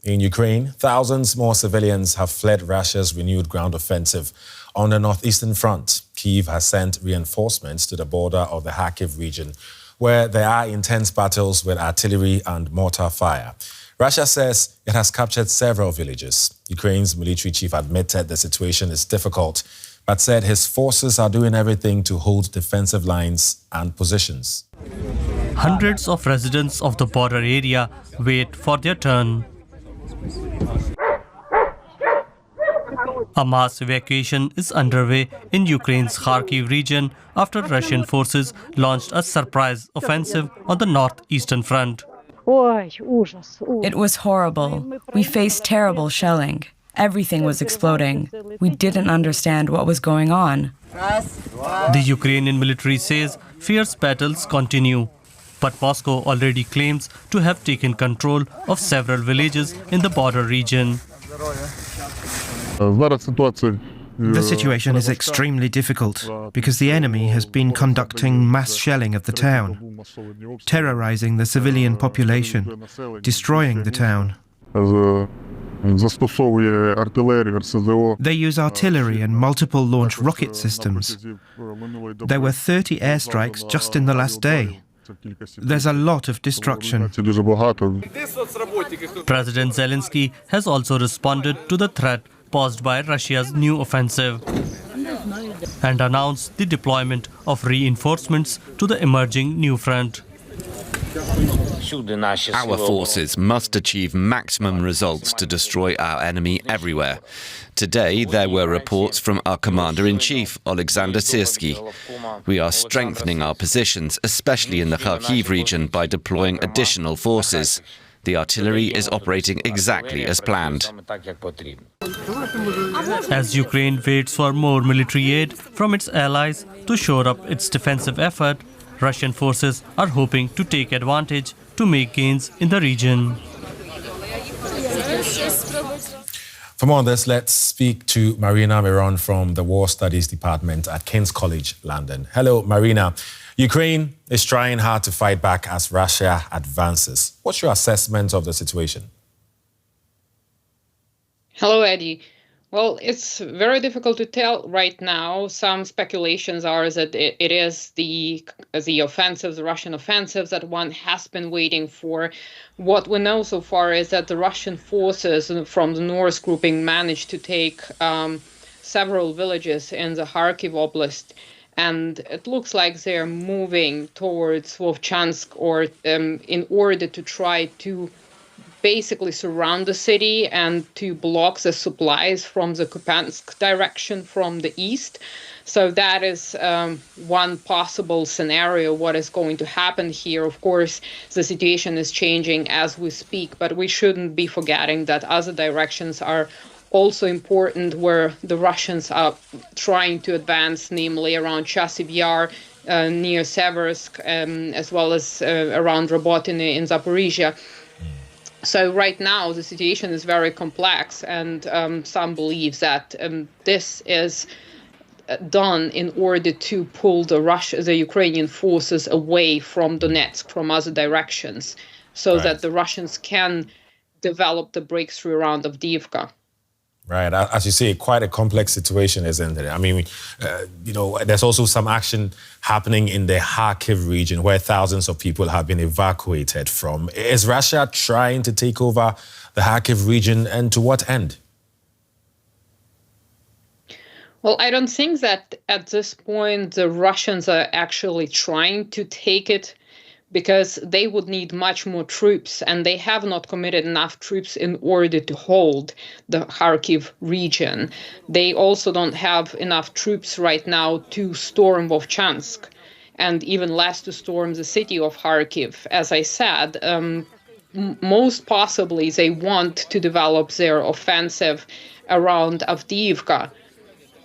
In Ukraine, thousands more civilians have fled Russia's renewed ground offensive on the northeastern front. Kyiv has sent reinforcements to the border of the Kharkiv region, where there are intense battles with artillery and mortar fire. Russia says it has captured several villages. Ukraine's military chief admitted the situation is difficult, but said his forces are doing everything to hold defensive lines and positions. Hundreds of residents of the border area wait for their turn. A mass evacuation is underway in Ukraine's Kharkiv region after Russian forces launched a surprise offensive on the northeastern front. It was horrible. We faced terrible shelling. Everything was exploding. We didn't understand what was going on. The Ukrainian military says fierce battles continue, but Moscow already claims to have taken control of several villages in the border region. The situation is extremely difficult because the enemy has been conducting mass shelling of the town, terrorizing the civilian population, destroying the town. They use artillery and multiple launch rocket systems. There were 30 airstrikes just in the last day. There's a lot of destruction. President Zelensky has also responded to the threat posed by Russia's new offensive and announced the deployment of reinforcements to the emerging new front. Our forces must achieve maximum results to destroy our enemy everywhere. Today, there were reports from our Commander-in-Chief, Alexander Syrsky. We are strengthening our positions, especially in the Kharkiv region, by deploying additional forces. The artillery is operating exactly as planned. As Ukraine waits for more military aid from its allies to shore up its defensive effort, Russian forces are hoping to take advantage to make gains in the region. For more on this, let's speak to Marina Miron from the War Studies Department at King's College London. Hello, Marina. Ukraine is trying hard to fight back as Russia advances. What's your assessment of the situation? Hello, Eddie. Well, it's very difficult to tell right now. Some speculations are that it is the offensives, the Russian offensives that one has been waiting for. What we know so far is that the Russian forces from the North grouping managed to take several villages in the Kharkiv Oblast. And it looks like they're moving towards Vovchansk in order to try to basically surround the city and to block the supplies from the Kupiansk direction from the east. So that is one possible scenario, what is going to happen here. Of course, the situation is changing as we speak, but we shouldn't be forgetting that other directions are also important where the Russians are trying to advance, namely around Chasiv Yar, near Seversk, as well as around Robotyne in Zaporizhia. So right now the situation is very complex, and some believe that this is done in order to pull the Ukrainian forces away from Donetsk, from other directions, so that the Russians can develop the breakthrough around Avdiivka. Right. As you say, quite a complex situation, isn't it? I mean, there's also some action happening in the Kharkiv region where thousands of people have been evacuated from. Is Russia trying to take over the Kharkiv region, and to what end? Well, I don't think that at this point the Russians are actually trying to take it, because they would need much more troops, and they have not committed enough troops in order to hold the Kharkiv region. They also don't have enough troops right now to storm Vovchansk, and even less to storm the city of Kharkiv. As I said, most possibly they want to develop their offensive around Avdiivka.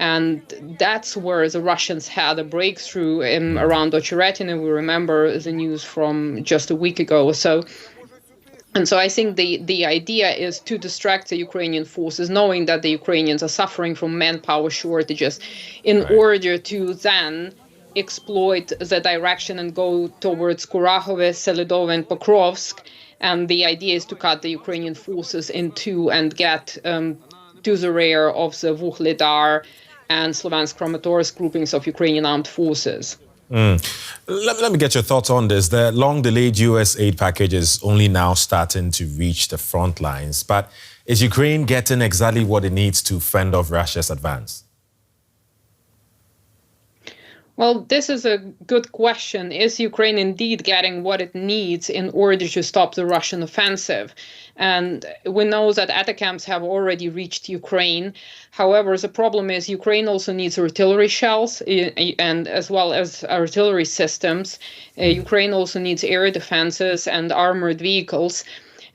And that's where the Russians had a breakthrough around Ocheretino. We remember the news from just a week ago or so. And so I think the idea is to distract the Ukrainian forces, knowing that the Ukrainians are suffering from manpower shortages, in order to then exploit the direction and go towards Kurakhove, Seledovo, and Pokrovsk, And the idea is to cut the Ukrainian forces in two and get to the rear of the Vuhledar and Slovansk-Kramatorsk groupings of Ukrainian armed forces. Let me get your thoughts on this. The long-delayed U.S. aid package is only now starting to reach the front lines. But is Ukraine getting exactly what it needs to fend off Russia's advance? Well, this is a good question. Is Ukraine indeed getting what it needs in order to stop the Russian offensive? And we know that ATACMS have already reached Ukraine. However, the problem is Ukraine also needs artillery shells and as well as artillery systems. Ukraine also needs air defenses and armored vehicles.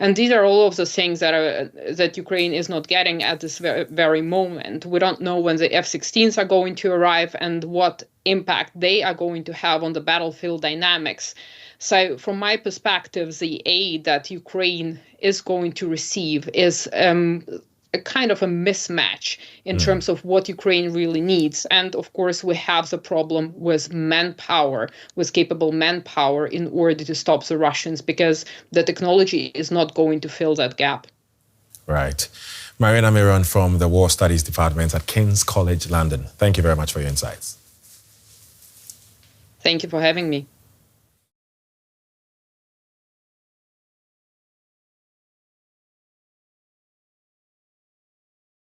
And these are all of the things that Ukraine is not getting at this very moment. We don't know when the F-16s are going to arrive and what impact they are going to have on the battlefield dynamics. So from my perspective, the aid that Ukraine is going to receive is a kind of a mismatch in terms of what Ukraine really needs. And of course, we have the problem with manpower, with capable manpower in order to stop the Russians, because the technology is not going to fill that gap. Right. Marina Miron from the War Studies Department at King's College London. Thank you very much for your insights. Thank you for having me.